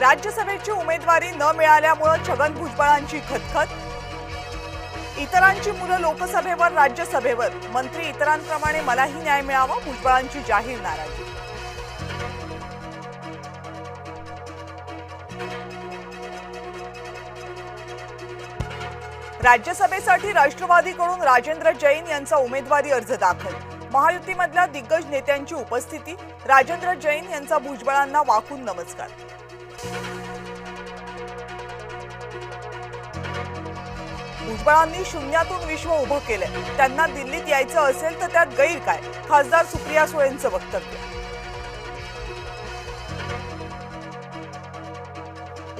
राज्यसभेची उमेदवारी न मिळाल्यामुळे छगन भुजबळांची खतखत। इतरांची मुलं लोकसभेवर राज्यसभेवर, मंत्री इतरांप्रमाणे मलाही न्याय मिळावा, भुजबळांची जाहीर नाराजी। राज्यसभेसाठी राष्ट्रवादीकडून राजेंद्र जैन यांचा उमेदवारी अर्ज दाखल। महायुतीमधल्या दिग्गज नेत्यांची उपस्थिती, राजेंद्र जैन यांचा भुजबळांना वाकून नमस्कार। भुजबळांनी शून्यातून विश्व उभं केलंय, त्यांना दिल्लीत यायचं असेल तर त्यात गैर काय, खासदार सुप्रिया सुळेंचं वक्तव्य।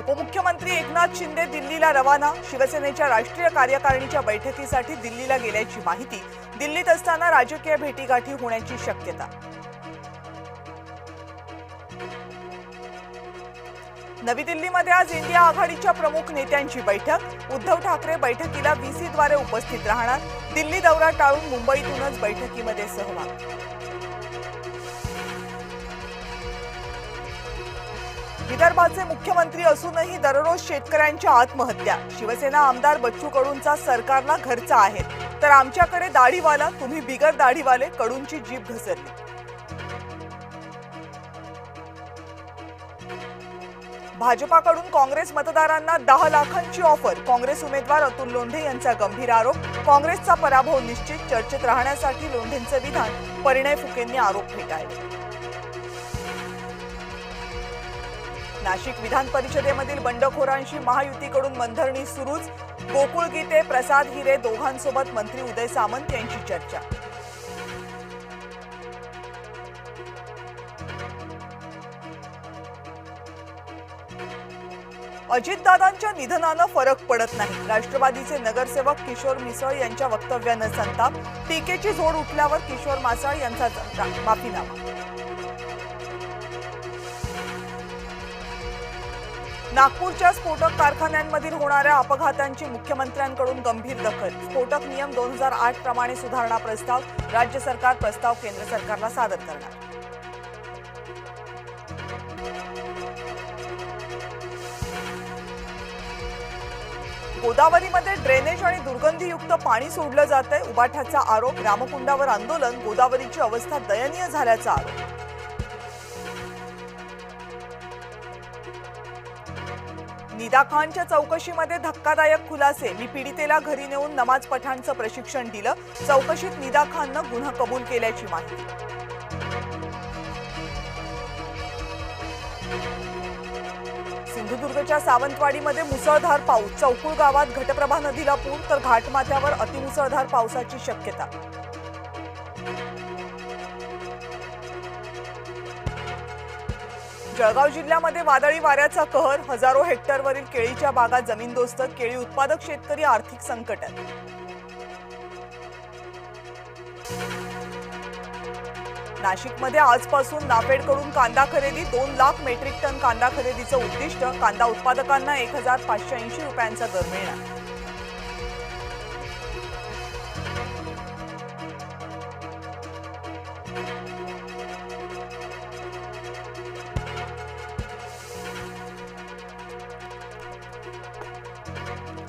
उपमुख्यमंत्री एकनाथ शिंदे दिल्लीला रवाना, शिवसेनेच्या राष्ट्रीय कार्यकारिणीच्या बैठकीसाठी दिल्लीला गेल्याची माहिती। दिल्लीत असताना राजकीय भेटीगाठी होण्याची शक्यता। नवी दिल्लीमध्ये आज इंडिया आघाडीच्या प्रमुख नेत्यांची बैठक। उद्धव ठाकरे बैठकीला व्हीसीद्वारे उपस्थित राहणार, दिल्ली दौरा टाळून मुंबईतूनच बैठकीमध्ये सहभाग। विदर्भाचे मुख्यमंत्री असूनही दररोज शेतकऱ्यांच्या आत्महत्या। शिवसेना आमदार बच्चू कडूंचा सरकारला घरचा आहे, तर आमच्याकडे दाढीवाला, तुम्ही बिगर दाढीवाले, कडूंची जीभ घसरली। भाजपाकडून काँग्रेस मतदारांना 10 लाखांची ऑफर। काँग्रेस उमेदवार अतुल लोंढे यांचा गंभीर आरोप, काँग्रेसचा पराभव निश्चित। चर्चेत राहण्यासाठी लोंढेंचे विधान, परिणय फुकेंनी आरोप फेटाळले। नाशिक विधान परिषदेमधील बंडखोरांशी महायुतीकडून मंथरणी सुरूच। गोकुळ गीते, प्रसाद हिरे दोघांसोबत मंत्री उदय सामंत यांची चर्चा। अजितदादांच्या निधनानं फरक पडत नाही, राष्ट्रवादीचे नगरसेवक किशोर मिसळ यांच्या वक्तव्यानं संताप। टीकेची झोड उठल्यावर किशोर मासाळ यांचा माफीनामा। नागपूरच्या स्फोटक कारखान्यांमधील होणाऱ्या अपघातांची मुख्यमंत्र्यांकडून गंभीर दखल। स्फोटक नियम 2008 प्रमाणे सुधारणा प्रस्ताव, राज्य सरकार प्रस्ताव केंद्र सरकारला सादर करणार। गोदावरीमध्ये ड्रेनेज आणि दुर्गंधीयुक्त पाणी सोडलं जातंय, उबाठाचा आरोप। रामकुंडावर आंदोलन, गोदावरीची अवस्था दयनीय झाल्याचा आरोप। निदा खानच्या चौकशीमध्ये धक्कादायक खुलासे, मी पीडितेला घरी नेऊन नमाज पठाणचं प्रशिक्षण दिलं। चौकशीत निदा खाननं गुन्हा कबूल केल्याची माहिती। सिंधुदुर्गच्या सावंतवाडीमध्ये मुसळधार पाऊस, चौकुळ गावात घटप्रभा नदीला पूर, तर घाटमाथ्यावर अतिमुसळधार पावसाची शक्यता। जळगाव जिल्ह्यामध्ये वादळी वाऱ्याचा कहर, हजारो हेक्टरवरील केळीच्या बागा जमीनदोस्त, केळी उत्पादक शेतकरी आर्थिक संकटात। नाशिकमध्ये आजपासून नाफेडकडून कांदा खरेदी, 2 लाख मेट्रिक टन कांदा खरेदीचं उद्दिष्ट। कांदा उत्पादकांना 1580 रुपयांचा दर मिळणार।